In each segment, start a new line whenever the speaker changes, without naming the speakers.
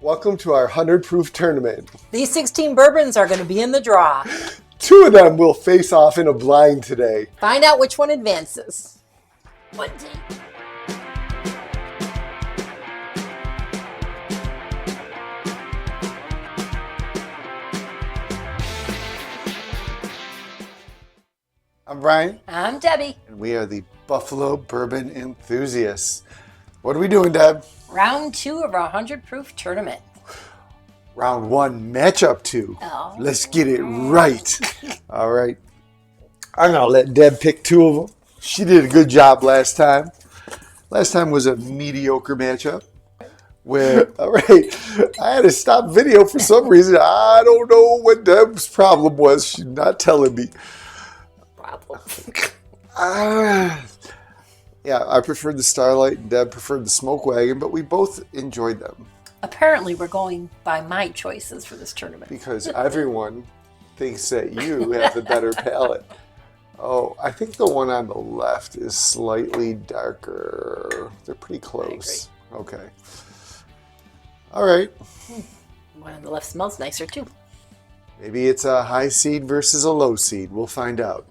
Welcome to our 100 proof tournament.
These 16 bourbons are going to be in the draw.
2 of them will face off in a blind today.
Find out which one advances. One day.
I'm Brian.
I'm Debbie.
And we are the Buffalo Bourbon Enthusiasts. What are we doing, Deb?
Round 2 of our 100 proof tournament.
Round 1, matchup 2.
Oh.
Let's get it right. All right. I'm going to let Deb pick 2 of them. She did a good job last time. Last time was a mediocre matchup. Where, all right, I had to stop video for some reason. I don't know what Deb's problem was. She's not telling me.
Problem.
Yeah, I preferred the Starlight and Deb preferred the Smoke Wagon, but we both enjoyed them.
Apparently, we're going by my choices for this tournament.
Because everyone thinks that you have the better palate. Oh, I think the one on the left is slightly darker. They're pretty close. Okay. All right.
One on the left smells nicer, too.
Maybe it's a high seed versus a low seed. We'll find out.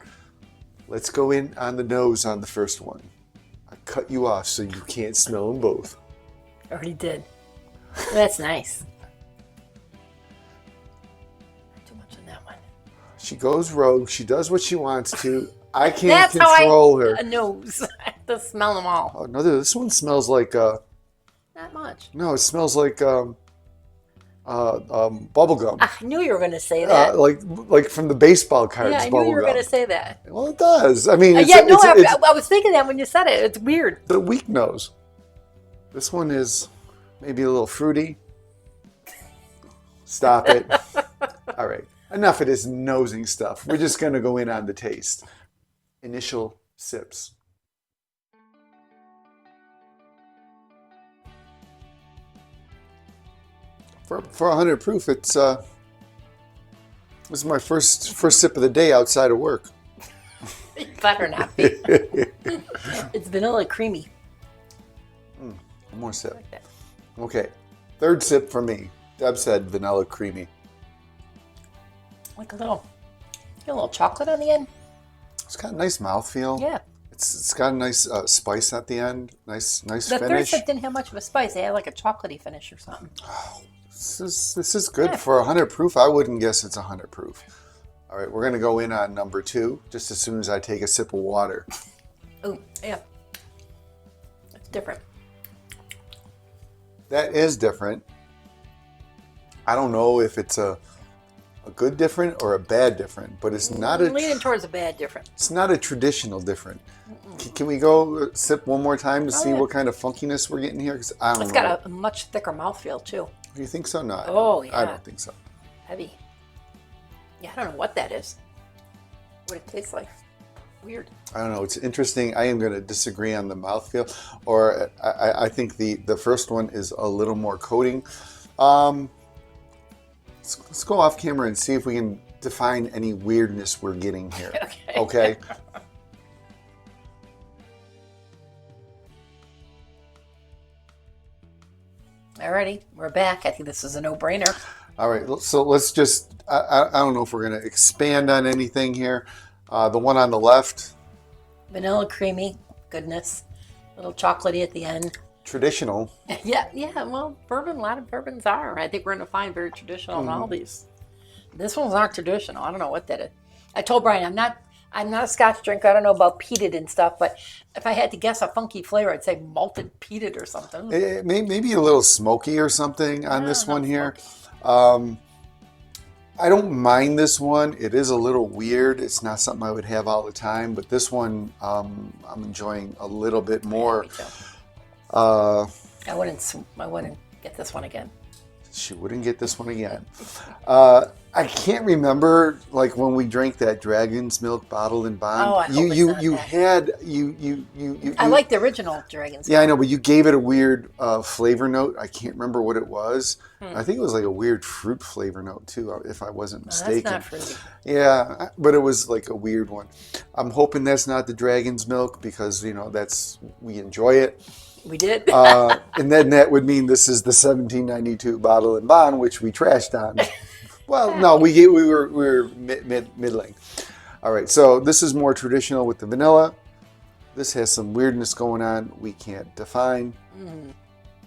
Let's go in on the nose on the first one. I cut you off so you can't smell them both.
Already did. That's nice. Not too much on that one.
She goes rogue. She does what she wants to. I can't
That's
control her.
A nose. I have to smell them all.
Oh no! This one smells like
Not much.
no. It smells like bubble gum.
I knew you were going to say that.
Like from the baseball cards.
Yeah, I knew
bubble
you were
gum.
going to say that.
Well, it does. I mean,
I was thinking that when you said it. It's weird.
the weak nose. This one is maybe a little fruity. Stop it. All right. Enough of this nosing stuff. We're just going to go in on the taste. Initial sips. For 100 proof, it's this is my first sip of the day outside of work.
It better not be. It's vanilla creamy.
One more sip.
I like that.
Okay, 3rd sip for me. Deb said vanilla creamy.
Like a little chocolate on the end.
It's got a nice mouthfeel.
Yeah.
It's got a nice spice at the end. Nice
The
finish.
3rd sip didn't have much of a spice. They had like a chocolatey finish or something.
This is good
Yeah.
for 100 proof. I wouldn't guess it's 100 proof. All right, we're gonna go in on number 2 just as soon as I take a sip of water.
Oh, yeah. It's different.
That is different. I don't know if it's a good different or a bad different, but it's not
I'm leaning towards a bad different.
It's not a traditional different. Can we go sip one more time to see
yeah.
what kind of funkiness we're getting here? Because I don't know.
It's got a much thicker mouthfeel, too.
Do you think so? No. I
Yeah.
don't think so.
Heavy. Yeah, I don't know what that is. What it tastes like. Weird.
I don't know. It's interesting. I am going to disagree on the mouthfeel, or I think the first one is a little more coating. Let's go off camera and see if we can define any weirdness we're getting here. Okay.
Alrighty, we're back. I think this is a no-brainer.
All right. So let's just. I don't know if we're going to expand on anything here. The one on the left.
Vanilla creamy. Goodness. A little chocolatey at the end.
Traditional.
Yeah, well, bourbon, a lot of bourbons are. I think we're going to find very traditional in all these. This one's not traditional. I don't know what that is. I told Brian, I'm not a Scotch drinker. I don't know about peated and stuff, but if I had to guess a funky flavor, I'd say malted peated or something.
Maybe a little smoky or something on this one here. I don't mind this one. It is a little weird. It's not something I would have all the time, but this one I'm enjoying a little bit more.
I wouldn't get this one again.
She wouldn't get this one again. I can't remember like when we drank that Dragon's Milk bottled in bond.
Oh, I hope it's not that.
had
I like the original Dragon's
Yeah, I
Milk.
know, but you gave it a weird flavor note. I can't remember what it was. I think it was like a weird fruit flavor note too, if I wasn't mistaken.
That's not fruity.
Yeah, but it was like a weird one. I'm hoping that's not the Dragon's Milk because we enjoy it.
We did.
And then that would mean this is the 1792 bottle and bond, which we trashed on. Well, no, we were middling. All right, so this is more traditional with the vanilla. This has some weirdness going on we can't define.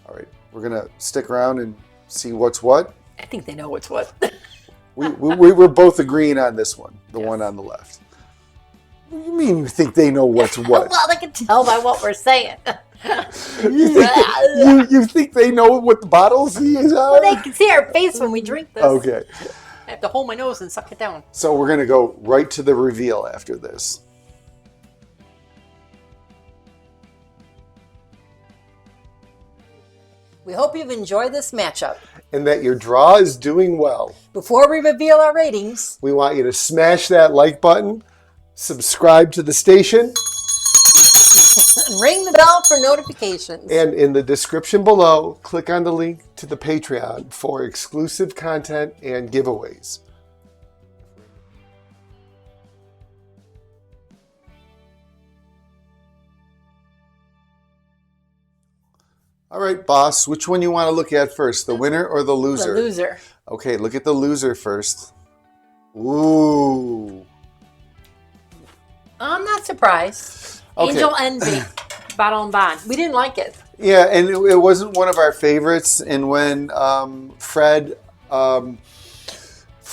All right, we're gonna stick around and see what's what.
I think they know what's what.
We're both agreeing on this one, the one on the left. What do you mean you think they know what's what?
Well, they can tell by what we're saying.
You think they know what the bottles are?
Well, they can see our face when we drink this.
Okay.
I have to hold my nose and suck it down.
So we're going to go right to the reveal after this.
We hope you've enjoyed this matchup.
And that your draw is doing well.
Before we reveal our ratings,
We want you to smash that like button, subscribe to the station,
and ring the bell for notifications.
and in the description below, click on the link to the Patreon for exclusive content and giveaways. All right, boss, which one you want to look at first, the winner or the loser?
The loser.
Okay, look at the loser first. Ooh.
I'm not surprised.
Okay.
Angel Envy, Bottle and Bond. We didn't like it.
Yeah, and it wasn't one of our favorites. And when Fred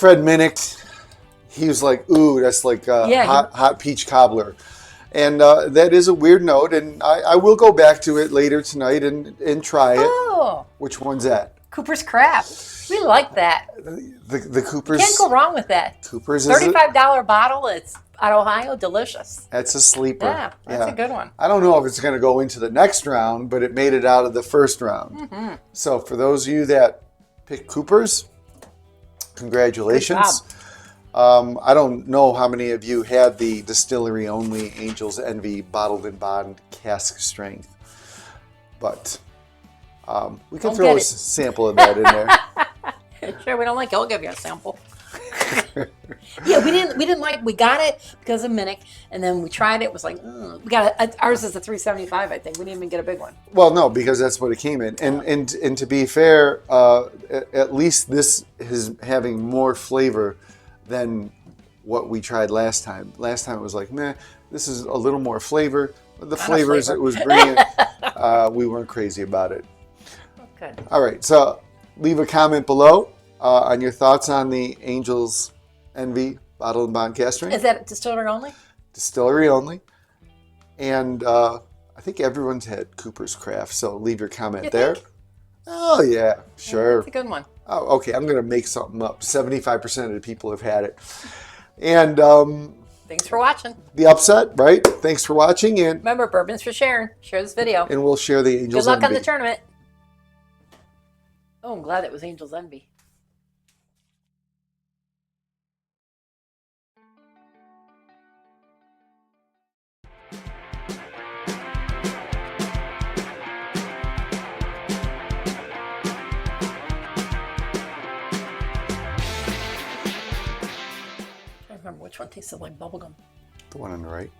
mimicked, he was like, "Ooh, that's like hot peach cobbler," and that is a weird note. And I will go back to it later tonight and try it.
Oh,
Which one's that?
Cooper's Craft. We like that.
The Cooper's.
Can't go wrong with that.
Cooper's is
$35 bottle. It's out of Ohio. Delicious.
That's a sleeper.
Yeah, that's a good one.
I don't know if it's going to go into the next round, but it made it out of the first round. So for those of you that picked Cooper's, congratulations. I don't know how many of you had the distillery only Angel's Envy bottled in bond cask strength, but we can throw a sample of that in there.
Sure, we don't like it. I'll give you a sample. Yeah, we didn't like. We got it because of Minnick, and then we tried it. It was like we got ours is a 375. I think we didn't even get a big one.
Well, no, because that's what it came in, and to be fair, at least this is having more flavor than what we tried last time. Last time it was like, meh, this is a little more flavor. The flavors it was bringing, we weren't crazy about it.
Okay.
All right, so leave a comment below on your thoughts on the Angel's Envy Bottled and Bond Cask Strength.
Is that distillery only?
Distillery only. And I think everyone's had Cooper's Craft, so leave your comment there.
Think?
Oh, yeah, sure.
That's a good one.
Oh, okay, I'm going to make something up. 75% of the people have had it. And
Thanks for watching.
the upset, right? Thanks for watching, and
Remember, bourbon's for sharing. Share this video.
we'll share the Angel's
Good luck on
Envy.
the tournament. Oh, I'm glad it was Angel's Envy. I remember which one tasted like bubblegum.
The one on the right.